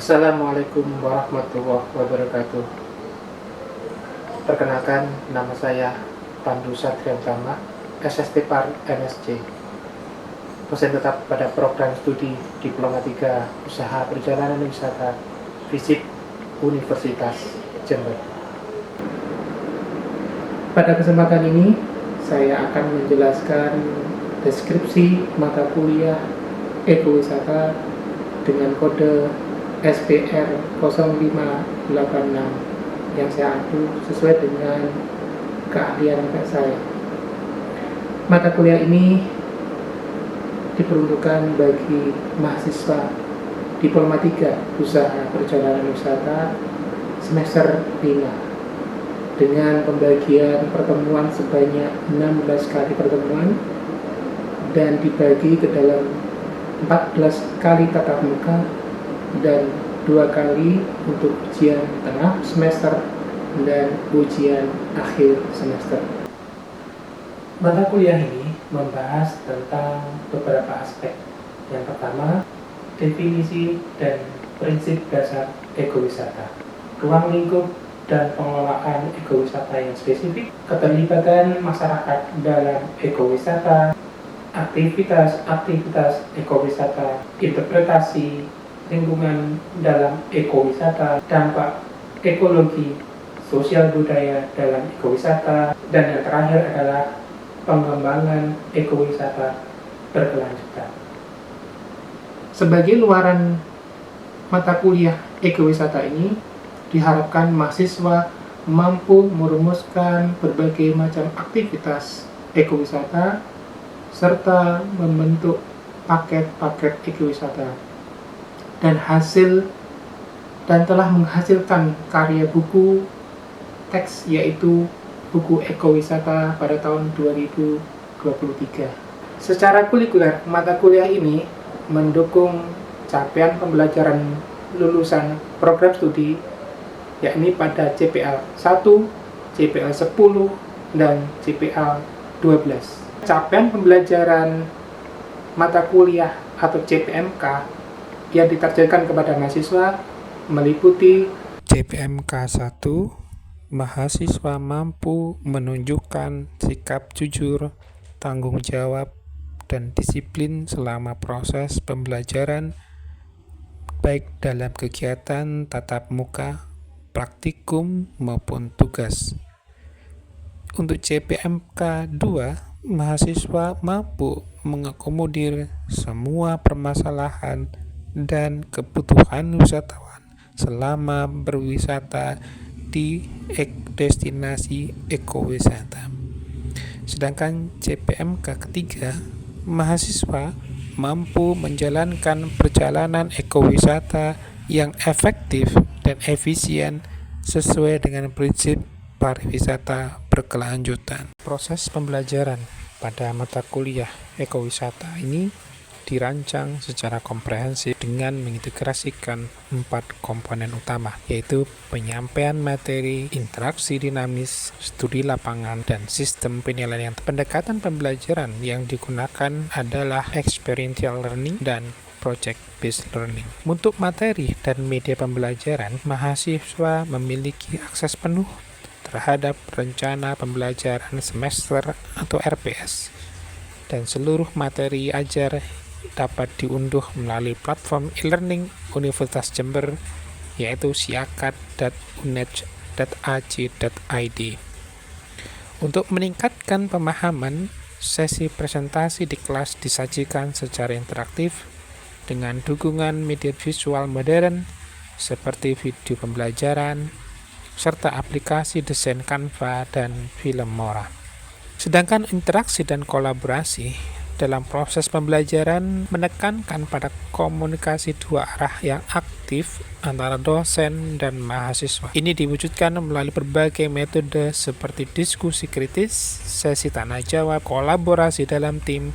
Assalamualaikum warahmatullahi wabarakatuh. Perkenalkan, nama saya Pandu Satriantama, SST Par MSc, dosen tetap pada program studi Diploma 3 Usaha Perjalanan Wisata FISIP Universitas Jember. Pada kesempatan ini, saya akan menjelaskan deskripsi mata kuliah ekowisata dengan kode SPR 0586 yang saya atur sesuai dengan keahlian saya. Mata kuliah ini diperuntukkan bagi mahasiswa Diploma 3 Usaha Perjalanan Wisata semester 5 dengan pembagian pertemuan sebanyak 16 kali pertemuan dan dibagi ke dalam 14 kali tatap muka dan 2 kali untuk ujian tengah semester dan ujian akhir semester. Mata kuliah ini membahas tentang beberapa aspek. Yang pertama, definisi dan prinsip dasar ekowisata, ruang lingkup dan pengelolaan ekowisata yang spesifik, keterlibatan masyarakat dalam ekowisata, aktivitas ekowisata, interpretasi lingkungan dalam ekowisata, dampak ekologi, sosial budaya dalam ekowisata, dan yang terakhir adalah pengembangan ekowisata berkelanjutan. Sebagai luaran mata kuliah ekowisata ini, diharapkan mahasiswa mampu merumuskan berbagai macam aktivitas ekowisata serta membentuk paket-paket ekowisata dan telah menghasilkan karya buku teks yaitu buku ekowisata pada tahun 2023. Secara kurikuler, mata kuliah ini mendukung capaian pembelajaran lulusan program studi yakni pada CPL 1, CPL 10, dan CPL 12. Capaian pembelajaran mata kuliah atau CPMK yang ditargetkan kepada mahasiswa meliputi CPMK 1, mahasiswa mampu menunjukkan sikap jujur, tanggung jawab, dan disiplin selama proses pembelajaran baik dalam kegiatan tatap muka, praktikum, maupun tugas. Untuk CPMK 2, mahasiswa mampu mengakomodir semua permasalahan dan kebutuhan wisatawan selama berwisata di destinasi ekowisata. Sedangkan CPMK ketiga, mahasiswa mampu menjalankan perjalanan ekowisata yang efektif dan efisien sesuai dengan prinsip pariwisata berkelanjutan. Proses pembelajaran pada mata kuliah ekowisata ini dirancang secara komprehensif dengan mengintegrasikan 4 komponen utama, yaitu penyampaian materi, interaksi dinamis, studi lapangan, dan sistem penilaian. Pendekatan pembelajaran yang digunakan adalah experiential learning dan project-based learning. Untuk materi dan media pembelajaran, mahasiswa memiliki akses penuh terhadap rencana pembelajaran semester atau RPS, dan seluruh materi ajar dapat diunduh melalui platform e-learning Universitas Jember yaitu siakat.unej.ac.id. Untuk meningkatkan pemahaman, sesi presentasi di kelas disajikan secara interaktif dengan dukungan media visual modern seperti video pembelajaran serta aplikasi desain Canva dan Filmora. Sedangkan interaksi dan kolaborasi dalam proses pembelajaran menekankan pada komunikasi 2 arah yang aktif antara dosen dan mahasiswa. Ini diwujudkan melalui berbagai metode seperti diskusi kritis, sesi tanya jawab, kolaborasi dalam tim,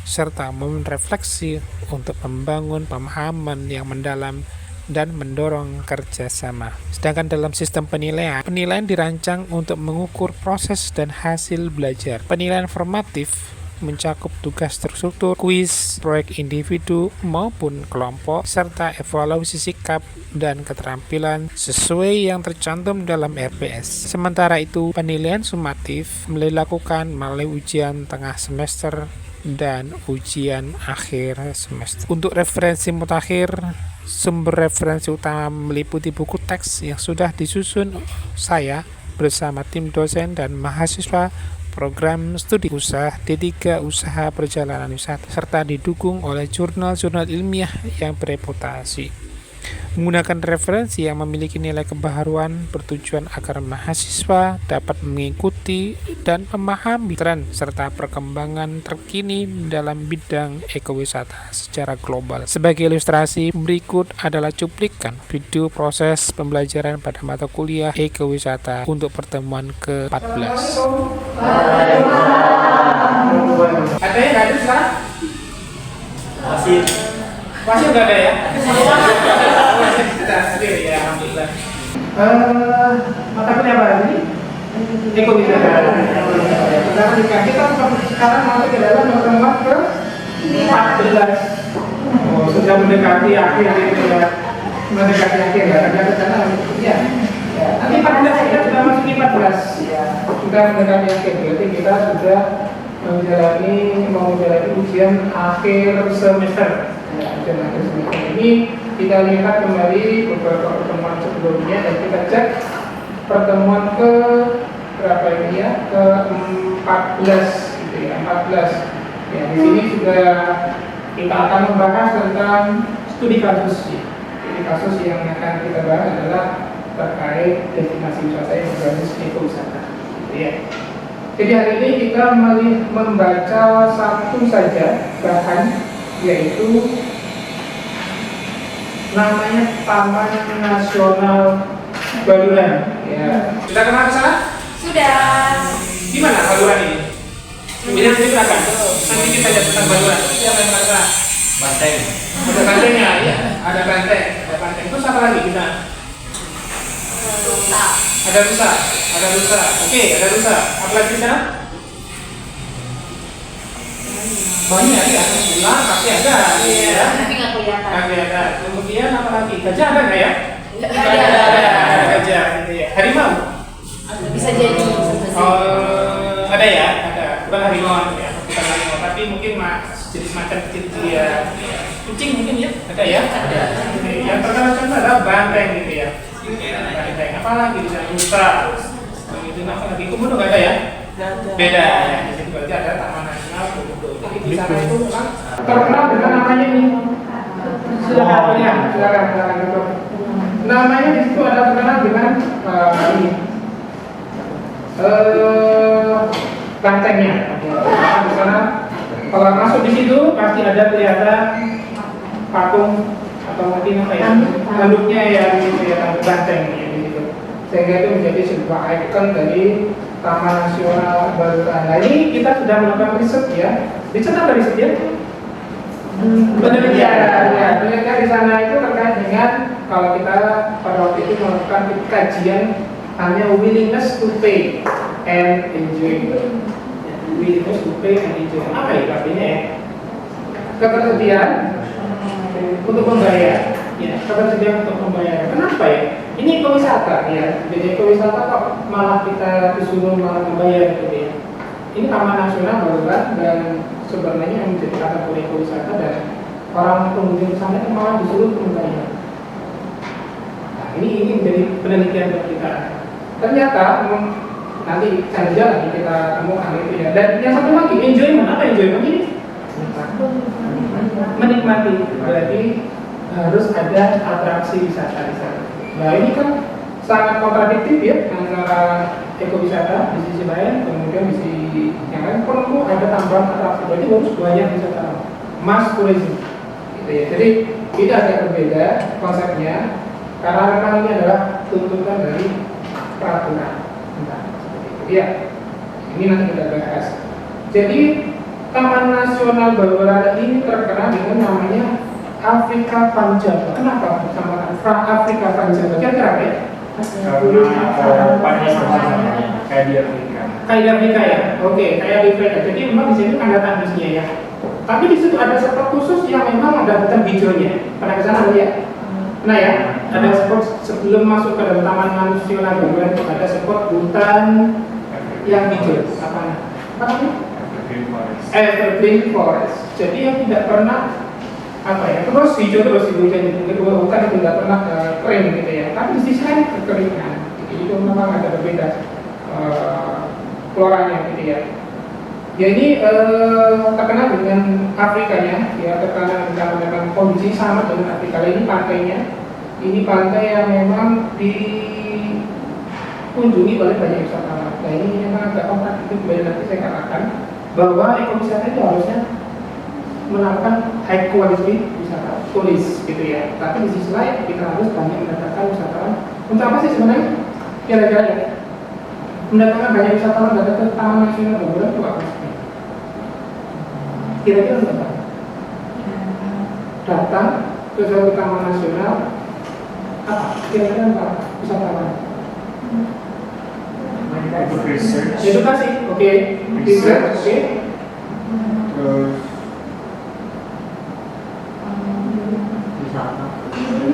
serta momen refleksi untuk membangun pemahaman yang mendalam dan mendorong kerjasama. Sedangkan dalam sistem penilaian dirancang untuk mengukur proses dan hasil belajar. Penilaian formatif mencakup tugas terstruktur, kuis, proyek individu maupun kelompok, serta evaluasi sikap dan keterampilan sesuai yang tercantum dalam RPS. Sementara itu, penilaian sumatif dilakukan melalui ujian tengah semester dan ujian akhir semester. Untuk referensi mutakhir, sumber referensi utama meliputi buku teks yang sudah disusun saya bersama tim dosen dan mahasiswa program studi usaha D3 Usaha Perjalanan Wisata, serta didukung oleh jurnal-jurnal ilmiah yang bereputasi. Menggunakan referensi yang memiliki nilai kebaharuan bertujuan agar mahasiswa dapat mengikuti dan memahami tren serta perkembangan terkini dalam bidang ekowisata secara global. Sebagai ilustrasi, berikut adalah cuplikan video proses pembelajaran pada mata kuliah ekowisata untuk pertemuan ke-14. Ada yang nggak ada sekarang? Masih nggak ada ya? Kita hadir ya, alhamdulillah. Mata kuliah apa ini? Ekowisata. Kita sekarang masuk ke dalam pertemuan ke-14. Sudah mendekati akhir ya. Mendekati akhir ya. Ada rencana ya. Nanti 14 kita sudah masuk di 14 ya. Sudah mendekati akhir, berarti kita sudah menjalani ujian akhir semester. Ujian akhir semester ini kita lihat kembali beberapa pertemuan sebelumnya dan kita cek pertemuan ke berapa ini ya, ke-14 gitu ya, 14. Ya, di sini sudah kita akan membahas tentang studi kasus. Studi kasus yang akan kita bahas adalah terkait destinasi wisata yang berbasis ekowisata. Gitu ya. Jadi hari ini kita membaca satu saja bahan, yaitu namanya Taman Nasional Baluran. Ya. Sudah kenal ke sana? Sudah. Di mana Baluran ini? Ini nanti belakang. Nanti kita lihat tentang Baluran. Siapa yang kenal? Banteng. Ada bantengnya, ya. Ada banteng. Ada banteng. Terus apa lagi kita? Rusa. Ada rusa. Ada rusa. Oke, ada rusa. Apa lagi di sana? Banyak ya. Ular pasti ada. Iya. Tapi nggak kelihatan. Ada. Kemudian apa lagi? Gajah ada nggak ya? Ada. Gajah gitu ya. Harimau? Bisa jadi. Ada ya? Ada. Bukan harimau ya. Bukan harimau. Tapi mungkin jadi semacam kecil ya. Kucing mungkin ya? Ada ya? Ada. Yang terkenal adalah banteng gitu ya. Banteng. Apa lagi di sana? Rusa. Kemudian apa lagi? Komodo nggak ada ya? Beda ya. Di situ berarti ada Taman Nasional Komodo. Jadi di sana itu memang terkenal dengan namanya ini. Silakan ya, silakan. Namanya di situ ada terkenal dengan ini. Bantengnya. Di sana kalau masuk di situ pasti ada kelihatan patung atau mungkin apa ya, tanduknya ya di situ ya, banteng ya di situ. Sehingga itu menjadi sebuah ikon dari Taman Nasional Baluran. Nah ini kita sudah melakukan riset ya. Riset apa riset ya? Penelitian ya. Penelitian di sana itu terkait dengan kalau kita pada waktu itu melakukan kajian hanya willingness to pay and enjoy. Willingness to pay and enjoy. Apa ya artinya ya? Ketersediaan untuk membayar. Ya, ketersediaan untuk membayar. Kenapa ya? Ini ekowisata ya. Jadi ekowisata kok malah kita disuruh malah membayar gitu ya. Ini Taman Nasional Baluran dan sebenarnya yang menjadi kategori ekowisata dan orang pengunjung sana itu malah disuruh membayar. Nah, ini menjadi penelitian buat kita. Ternyata nanti saja lagi kita temukan itu ya. Dan yang satu lagi enjoyment. Apa enjoyment ini? Menikmati. Berarti harus ada atraksi wisata di sana. Nah ini kan sangat kontradiktif ya antara ekowisata di sisi lain, kemudian di sisi yang lain perlu ada tambahan atraksi. Berarti harus banyak wisatawan, mass tourism, gitu ya. Jadi ini agak berbeda konsepnya karena memang ini adalah tuntutan dari peraturan. Nah, seperti itu ya. Ini nanti kita bahas. Jadi Taman Nasional Baluran ini terkenal dengan namanya Afrika Panjaba. Kenapa sama Afrika Panjaba? Kira-kira ya? Karena ompanya sama kayak di Amerika. kayak Afrika ya. Oke, kayak Afrika. Jadi memang di sini ada tandusnya ya. Tapi di situ ada spot khusus yang memang ada hutan hijaunya. Pernah ke sana ya? Nah ya, ada spot sebelum masuk ke dalam Taman Nasional Baluran itu ada spot hutan yang hijau. Apa namanya? Evergreen Forest. Jadi yang tidak pernah apa ya, terus hijau terus hujan kedua hutan itu tidak pernah kering gitu ya. Tapi di sisi lain kekeringan. Jadi itu memang ada berbeda floranya gitu ya. Ya ini terkenal dengan Afrikanya, ya terkenal dengan kondisi sama dengan Afrika. Ini pantainya, ini pantai yang memang dikunjungi oleh banyak wisatawan. Nah ini memang agak kompleks, itu kembali nanti saya katakan bahwa ekowisata itu harusnya melakukan high quality wisata turis gitu ya. Tapi di sisi lain kita harus banyak mendatangkan wisatawan. Untuk apa sih sebenarnya? Kira-kira ya, mendatangkan banyak wisatawan datang ke Taman Nasional Baluran itu apa? Kira-kira datang ke suatu taman nasional apa? Kira-kira apa? Wisatawan? Research. Edukasi, oke. Research, oke. Terus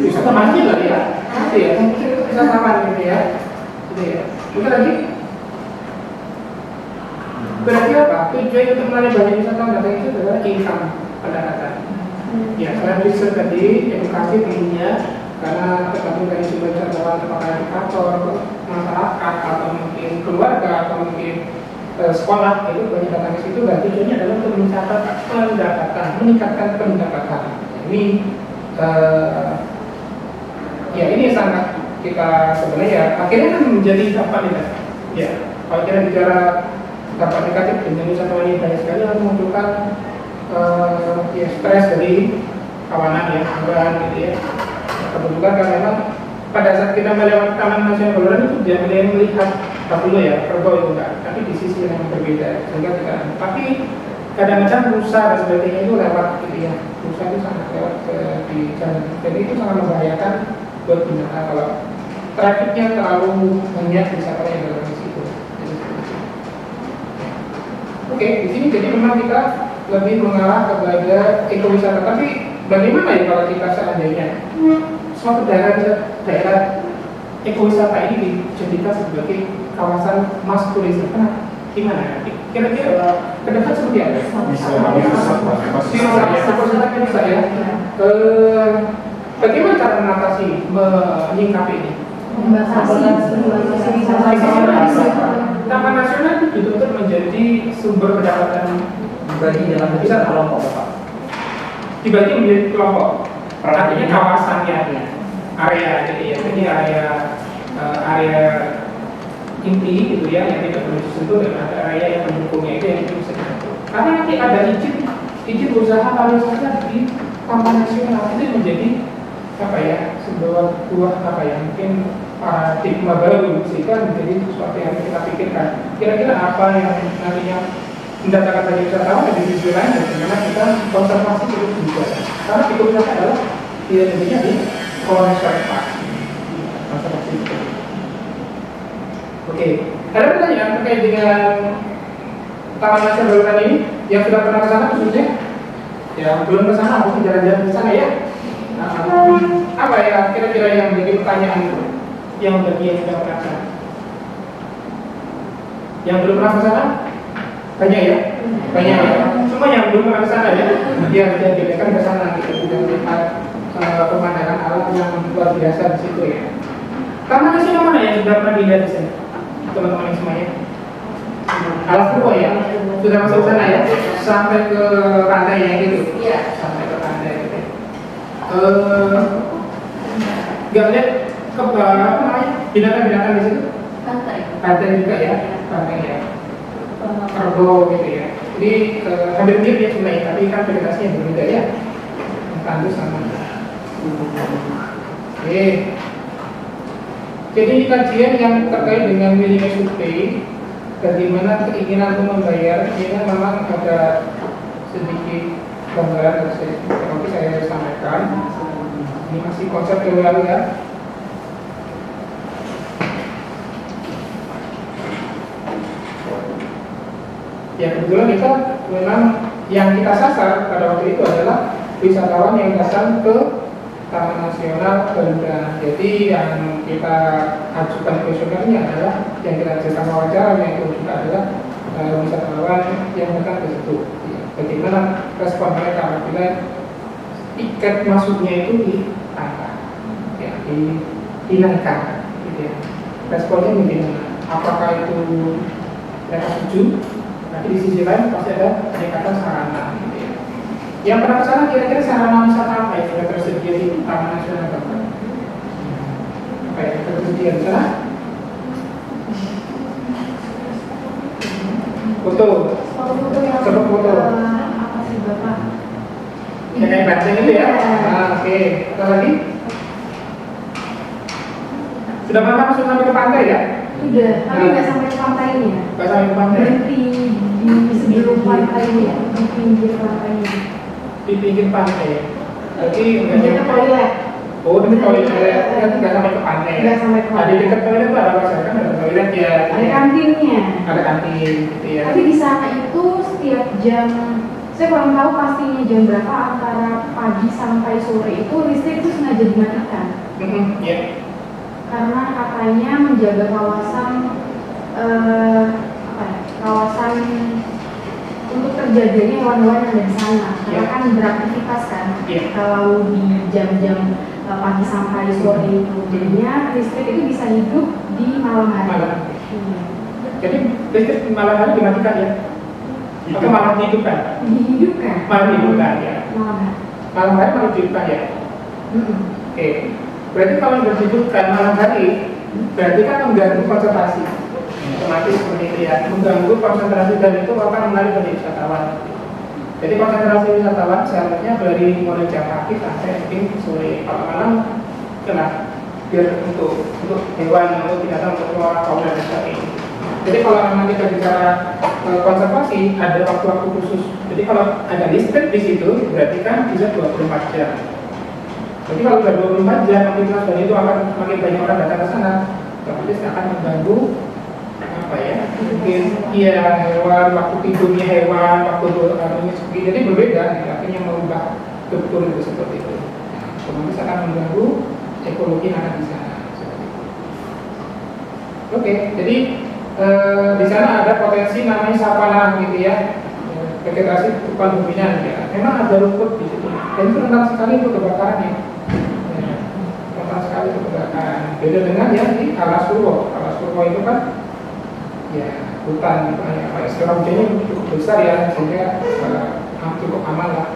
Wisatawan juga ya? Pasti ya, wisatawan gitu ya. Gitu ya. Mungkin lagi? Berarti apa? Tujuan untuk menarik banyak wisatawan datang itu adalah income pendapatan. Ya, selain riset tadi, edukasi tentunya karena tergantung dari sumber wisatawan apakah edukator, masyarakat, atau mungkin keluarga, atau mungkin sekolah itu banyak datang ke situ. Dan tujuannya adalah untuk mencatat pendapatan, meningkatkan pendapatan. Ini ya ini sangat kita sebenarnya ya akhirnya kan menjadi dampak negatif. Ya, kalau kita bicara dampak negatif dengan wisatawan ini banyak sekali yang memunculkan ya stres dari kawanan ya, beban gitu ya. Kebetulan kan memang pada saat kita melewati Taman Nasional Baluran itu dia melihat dulu ya kerbau itu enggak, tapi di sisi yang berbeda sehingga tidak. Tapi kadang-kadang rusa dan sebagainya itu lewat gitu ya. Rusa itu sangat lewat di jalan, jadi itu sangat membahayakan buat binatang kalau trafiknya terlalu banyak wisatawan yang dalam di situ. Oke, di sini jadi memang kita lebih mengarah kepada ekowisata. Tapi bagaimana ya kalau kita seandainya suatu daerah ekowisata ini dijadikan sebagai kawasan mass tourism? Gimana? Kira-kira ke depan seperti apa? bisa Bisa ya. Bagaimana cara mengatasi, menyingkapi ini? Taman Nasional itu dituntut menjadi sumber pendapatan dibagi dalam bisa kelompok Bapak. dibagi menjadi kelompok. Artinya kawasannya, area jadi ya, jadi area inti gitu ya yang tidak perlu disentuh dan ada area yang mendukungnya itu yang bisa disentuh. Karena nanti ada izin usaha pariwisata di Taman Nasional itu menjadi apa ya sebuah apa ya mungkin paradigma baru sehingga menjadi sesuatu yang kita pikirkan. Kira-kira apa yang nantinya mendatangkan banyak wisatawan dan di sisi lain bagaimana kita konservasi cukup juga. Karena ekowisata adalah tidak hanya di konservasi itu. Oke, ada pertanyaan terkait dengan Taman Nasional Baluran ini yang sudah pernah ke sana khususnya? Ya belum ke sana, mungkin jalan-jalan ke sana ya. Apa ya kira-kira yang menjadi pertanyaan yang bagi yang sudah pernah ke sana? Yang belum pernah ke sana? Banyak ya? Banyak ya? Semua yang belum pernah ke sana ya? Dia kan ke sana gitu, sudah melihat pemandangan alam yang luar biasa di situ ya. Taman Nasional mana yang sudah pernah dilihat di sini? Teman-teman semuanya? Alas Purwo ya? Sudah masuk ke sana ya? Sampai ke pantai ya gitu? Iya. Sampai ke pantai gitu. Nggak lihat ke apa namanya? Binatang-binatang di situ? Pantai. Pantai juga ya? Pantai ya? Kerbau gitu ya? Jadi hampir mirip ya sebenarnya, tapi kan vegetasinya berbeda ya? Tandus sama. Oke. Jadi kajian yang terkait dengan willingness to pay, bagaimana keinginan untuk membayar, ini memang ada sedikit gambaran seperti saya sampaikan. Ini masih konseptual ya. Ya kebetulan kita memang yang kita sasar pada waktu itu adalah wisatawan yang datang ke Taman Nasional Garuda. Jadi yang kita ajukan kuesionernya adalah yang kita ajukan wawancaranya itu juga adalah wisatawan yang datang ke situ. Ya, bagaimana respon mereka apabila tiket masuknya itu ditambah, ya, dinaikkan, gitu ya. Responnya bagaimana? Apakah itu mereka setuju? Tapi di sisi lain pasti ada peningkatan sarana, gitu ya. Yang pernah ke sana kira-kira sarana wisata apa yang sudah tersedia di Taman Nasional Garuda? Apa yang tersedia di sana? Foto. Foto yang Foto. apa sih Bapak? Yang kayak banteng itu ya? Nah, oke. Apa lagi? Sudah pernah masuk sampai ke pantai ya? Sudah, tapi nggak sampai ke pantainya. Nggak sampai ke pantai? Berhenti di sebelum pantainya, di pinggir pantainya. Di pinggir pantai. Jadi nggak Di nyampe. toilet. Oh, di toilet kan nggak sampai ke pantai. Nggak sampai ke Nah, di pantai. dekat toilet itu ada apa saja? Kan ada toilet ya. Ada kantinnya. Ada kantin, gitu ya. Tapi di sana itu setiap jam, saya kurang tahu pastinya jam berapa, antara pagi sampai sore itu listrik itu sengaja dimatikan. Ya. Karena katanya menjaga kawasan kawasan untuk terjaganya hewan-hewan yang ada di sana. Karena Ya. kan beraktivitas kan. Ya. Kalau di jam-jam pagi sampai sore itu, jadinya listrik itu bisa hidup di malam hari. Malam. Iya. Jadi listrik malam hari dimatikan ya? Atau malam dihidupkan? Dihidupkan. Malam dihidupkan ya. Malam hari. Malam hari malam dihidupkan ya. Oke. Berarti kalau dihidupkan malam hari, berarti kan mengganggu konsentrasi. Otomatis seperti itu ya, mengganggu konsentrasi dan itu akan menarik bagi wisatawan. Jadi konsentrasi wisatawan seharusnya dari mulai jam pagi sampai mungkin sore. Kalau malam kena biar untuk hewan, untuk binatang, untuk flora, fauna dan sebagainya. Jadi kalau memang kita bicara konservasi, ada waktu-waktu khusus. Jadi kalau ada listrik di situ, berarti kan bisa 24 jam. Jadi kalau sudah 24 jam, aktivitas dan itu akan semakin banyak orang datang ke sana, otomatis akan mengganggu apa ya? Mungkin ya hewan, waktu tidurnya hewan, waktu anunya seperti jadi berbeda. Gitu. Artinya merubah betul itu seperti itu. Otomatis akan mengganggu ekologi yang ada di sana. Oke, jadi di sana ada potensi namanya savana gitu ya, vegetasi berupa dominan ya. Memang ada rumput di situ. Dan itu rentan sekali untuk kebakaran ya. Rentan sekali untuk kebakaran. Beda dengan yang di Alas Purwo. Alas Purwo itu kan ya hutan gitu ya. Sekarang hujannya cukup besar ya, sehingga cukup aman lah.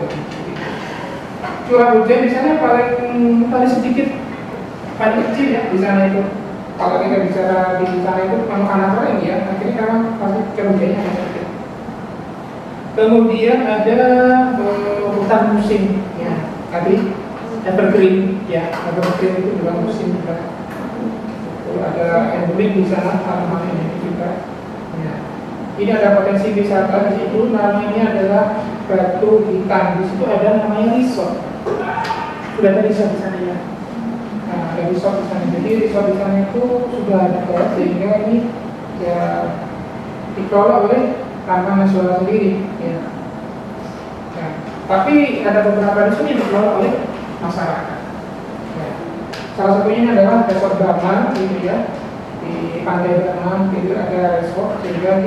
Curah hujan di sana paling sedikit, paling kecil ya di sana itu. Kalau kita bicara di sana itu memang anak kering ya, akhirnya memang pasti curah hujannya agak sedikit. Kemudian ada hutan musim ya, tadi evergreen ya, evergreen itu juga musim juga. Ada endemik di sana tanaman ini juga. Ya. Ini ada potensi wisata di situ, namanya adalah Batu Hitam. Di situ ada namanya resort. Sudah ada resort di sana ya. Nah, ada resort di sana. Jadi resort di sana itu sudah ada sehingga ini ya dikelola oleh Taman Nasional sendiri. Ya. Nah, tapi ada beberapa resort yang dikelola oleh masyarakat. Ya. Salah satunya adalah Resort Barman, gitu ya. Di Pantai Barman itu ada resort sehingga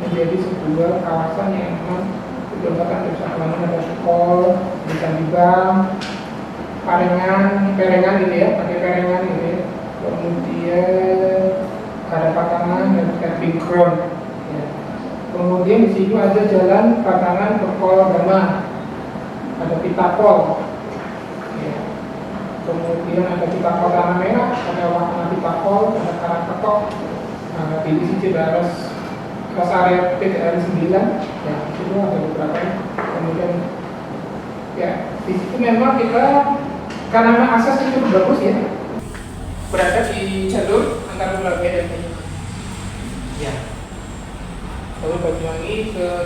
menjadi sebuah kawasan yang memang digunakan untuk wisatawan. Ada sekolah, di Candibang, perengan gitu ya, pakai perengan gitu ya. Kemudian ada patangan dan camping ground. Ya. Kemudian di situ ada jalan patangan Bekol Dama, ada Pitapol. Ya. Kemudian ada Pitapol Tanah Merah, ada Wahana Pitapol, ada Karangketok, di sisi Cibaras, Res area PTN 9, ya itu ada beberapa. Kemudian ya di situ memang kita karena aksesnya cukup bagus ya, berada di jalur antara Pulau B dan Banyuwangi. Ya. Lalu Banyuwangi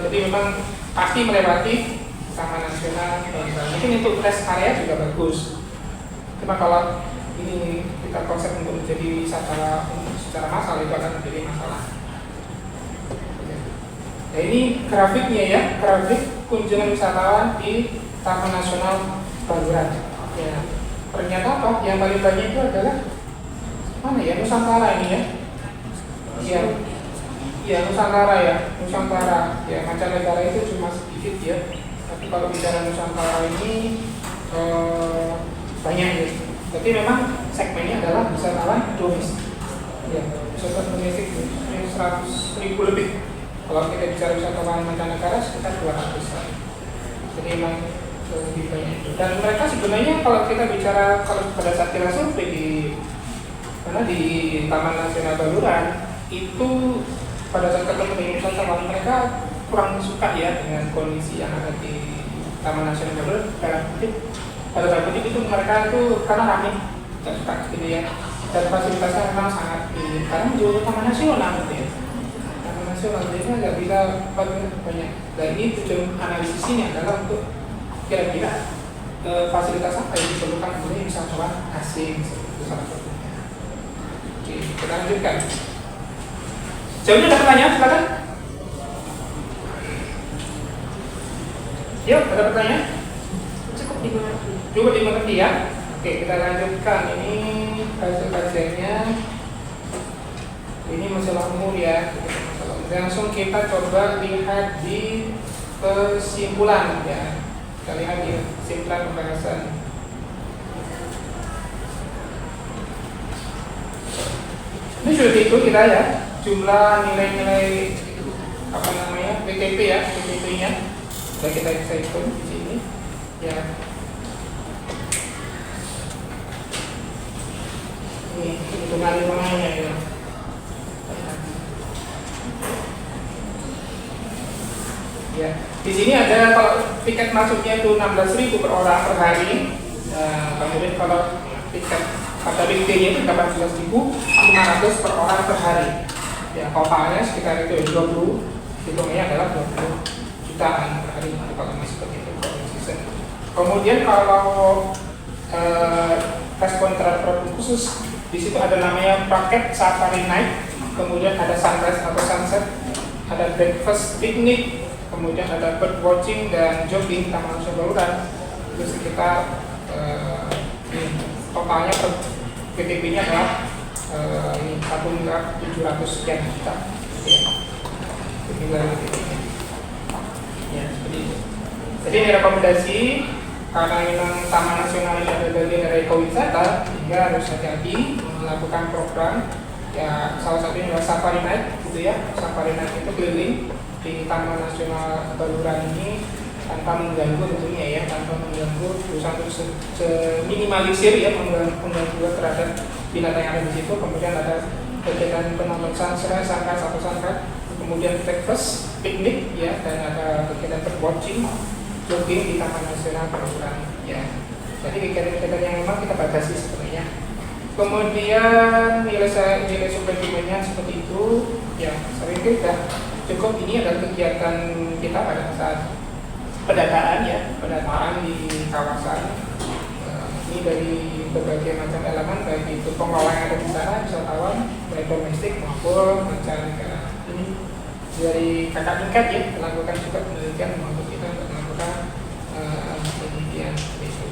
jadi memang pasti melewati Taman Nasional. Mungkin untuk rest area juga bagus. Cuma kalau ini kita konsep untuk menjadi wisata secara massal itu akan menjadi masalah. Nah ini grafiknya ya, grafik kunjungan wisatawan di Taman Nasional Baluran. Ya, ternyata apa? Yang paling banyak itu adalah mana ya? Nusantara ini ya. Iya, iya Nusantara ya, Nusantara. Ya mancanegara itu cuma sedikit ya. Tapi kalau bicara Nusantara ini banyak ya. Tapi memang segmennya adalah wisatawan domestik. Ya, wisatawan domestik ini 100.000 lebih. Kalau kita bicara wisatawan mancanegara sekitar 200-an. Jadi memang lebih banyak itu. Dan mereka sebenarnya kalau kita bicara kalau pada saat kita survei di Taman Nasional Baluran itu pada saat ketemu dengan wisatawan mereka kurang suka ya dengan kondisi yang ada di Taman Nasional Baluran. Pada saat itu mereka itu karena ramai tidak suka gitu ya. Dan fasilitasnya memang sangat tinggi karena juga Taman Nasional gitu ya. Jadi nggak bisa banyak. Dan ini tujuan analisis ini adalah untuk kira-kira fasilitas apa yang diperlukan oleh wisatawan asing seperti salah satunya. Oke, kita lanjutkan. Jawabnya ada pertanyaan, silakan. Yuk, ada pertanyaan? Cukup dimengerti. Cukup dimengerti ya. Oke, kita lanjutkan. Ini hasil kajiannya. Ini masalah umur ya. Langsung kita coba lihat di kesimpulan ya. Kita lihat di kesimpulan pembahasan. Ini sudah dihitung kita ya, jumlah nilai-nilai apa namanya PTP ya, PTP-nya sudah kita bisa hitung di sini ya. Ini hitungan-hitungannya ya. Ya, di sini ada kalau tiket masuknya itu 16.000 per orang per hari. Kemudian kalau tiket pada weekday-nya itu 18.500 per orang per hari. Ya, totalnya sekitar itu 20, hitungnya adalah 20 jutaan per hari kalau masih seperti itu. Kemudian kalau respon terhadap produk khusus, di situ ada namanya paket safari night, kemudian ada sunrise atau sunset, ada breakfast picnic, kemudian ada bird watching dan jogging Taman Nasional Baluran. Itu sekitar totalnya PTP-nya adalah 1.700 sekian juta. Ya, seperti itu. Jadi ini rekomendasi karena memang Taman Nasional ini ada bagian dari ekowisata, sehingga harus hati-hati melakukan program. Ya, salah satunya adalah safari night, gitu ya. Safari night itu keliling di Taman Nasional Baluran ini tanpa mengganggu tentunya ya, tanpa mengganggu, berusaha untuk minimalisir ya mengganggu terhadap binatang yang ada di situ. Kemudian ada kegiatan penonton sunrise, sunrise atau sunset, kemudian breakfast, piknik ya, dan ada kegiatan bird watching, jogging di Taman Nasional Baluran ya. Jadi kegiatan-kegiatan yang memang kita batasi sebenarnya. Kemudian nilai suplemennya seperti itu ya, sering kita cukup. Ini adalah kegiatan kita pada saat pendataan ya, pendataan di kawasan. Ini dari berbagai macam elemen, baik itu pengelola yang ada di sana, wisatawan, baik domestik maupun mancanegara. Ini dari kakak tingkat ya, melakukan juga penelitian untuk kita untuk melakukan penelitian itu.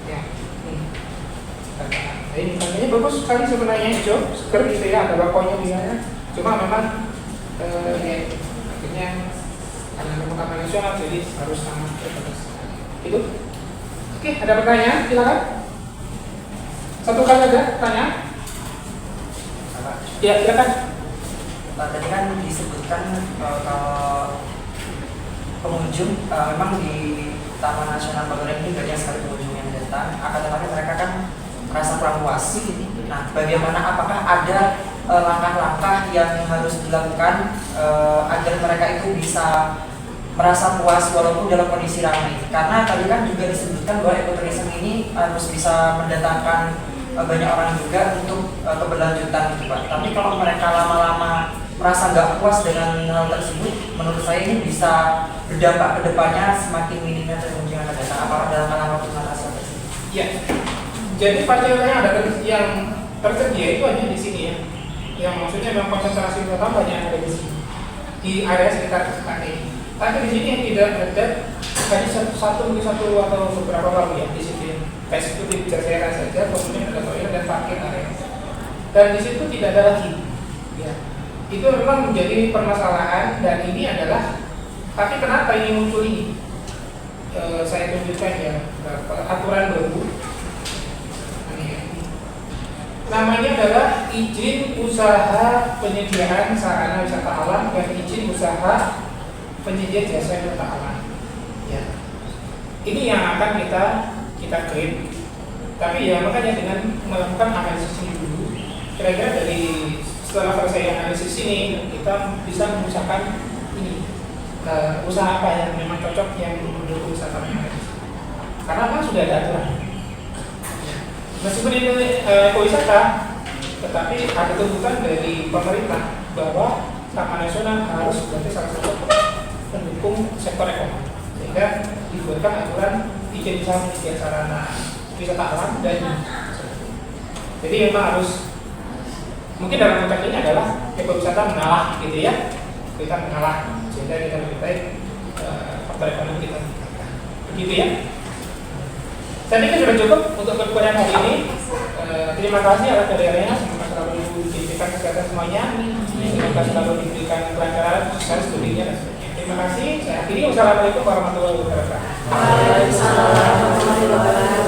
Ya, ini tandanya bagus sekali sebenarnya, hijau, seger gitu ya, ada bakonya di sana. Cuma memang ya, akhirnya karena memang Taman Nasional jadi harus sangat terbatas. Itu. Oke, ada pertanyaan? Silakan. Satu kali aja pertanyaan. Ya, silakan. Tadi kan disebutkan kalau pengunjung memang di Taman Nasional Baluran ini banyak sekali pengunjung yang datang, akan tetapi mereka kan merasa kurang puas. Nah, bagaimana, apakah ada langkah-langkah yang harus dilakukan agar mereka itu bisa merasa puas walaupun dalam kondisi ramai? Karena tadi kan juga disebutkan bahwa ekoturisme ini harus bisa mendatangkan banyak orang juga untuk keberlanjutan gitu Pak. Tapi kalau mereka lama-lama merasa nggak puas dengan hal tersebut, menurut saya ini bisa berdampak ke depannya semakin minimnya pengunjung yang datang. Apakah dalam waktu mengatasi tersebut? Ya, jadi fasilitas yang tersedia itu hanya di sini ya. Yang maksudnya memang konsentrasi utama banyak yang ada di sini. di area sekitar KTI. Tapi di sini yang tidak ada hanya satu atau beberapa lalu ya di sini eksekutif jajaran saja, kemudian ada toilet dan parkir area. Dan di situ tidak ada lagi. Ya. Itu memang menjadi permasalahan dan ini adalah. Tapi kenapa ini muncul ini? Saya tunjukkan ya aturan baru. Namanya adalah izin usaha penyediaan sarana wisata alam dan izin usaha penyedia jasa wisata alam. Ya. Ini yang akan kita create. Tapi ya makanya dengan melakukan analisis ini dulu, kira-kira dari setelah selesai analisis ini kita bisa mengusahakan ini usaha apa yang memang cocok yang mendukung wisata yang ada. Karena memang sudah ada aturan. Meskipun ini ekowisata, tetapi ada tuntutan dari pemerintah bahwa Taman Nasional harus berarti salah satu pendukung sektor ekonomi, sehingga dibuatkan aturan izin usaha penyedia sarana wisata alam dan jadi memang harus mungkin dalam konteks ini adalah ekowisata mengalah gitu ya, kita mengalah sehingga kita lebih baik faktor ekonomi kita meningkatkan, begitu ya. Saya pikir sudah cukup untuk perkuliahan hari ini. Terima kasih atas kehadirannya. Semoga selalu diberikan kesehatan semuanya. Semoga selalu diberikan kelancaran dan studinya dan sebagainya. Terima kasih. Saya akhiri. Wassalamualaikum warahmatullahi wabarakatuh. Waalaikumsalam warahmatullahi wabarakatuh.